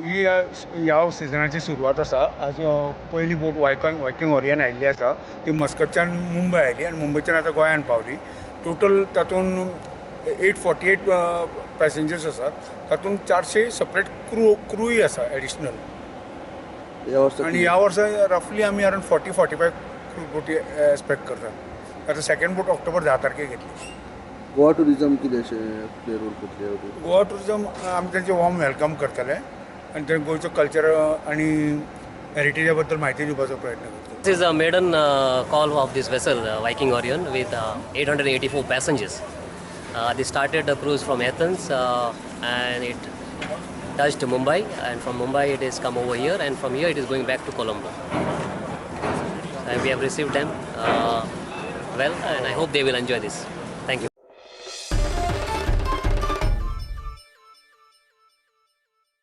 ही ह्या सिजनाची सुरवात आसा. आज पयली बोट वायकिंग ऑरियन आयिल्ली आसा. ती मस्कटच्यान मुंबय आयली आनी मुंबयच्यान आतां गोंयान पावली. टोटल तातूंत 848 पॅसेंजर्स आसात. तातूंत 400 सेपरेट क्रूय आसा एडिशनल. आनी ह्या वर्सा रफली आमी अरावंड 40-45 बोटी एक्सपेक्ट करतात. आतां सेकंड बोट ऑक्टोबर 10 तारखेक येतली. गोवा टुरिझम कितें अशें प्ले रोल करतले? गोवा टुरिझम आमी तेंचें वॉर्म वेलकम करतले आनी ते गोंयचो कल्चर आनी हेरिटेजा बद्दल म्हायती दिवपाचो प्रयत्न करतले. This is a maiden call of this vessel, Viking Orion, with 884 passengers. They started the cruise from Athens and it touched Mumbai, and from Mumbai it is come over here, and from here it is going back to Colombo. And we have received them well, and I hope they will enjoy this.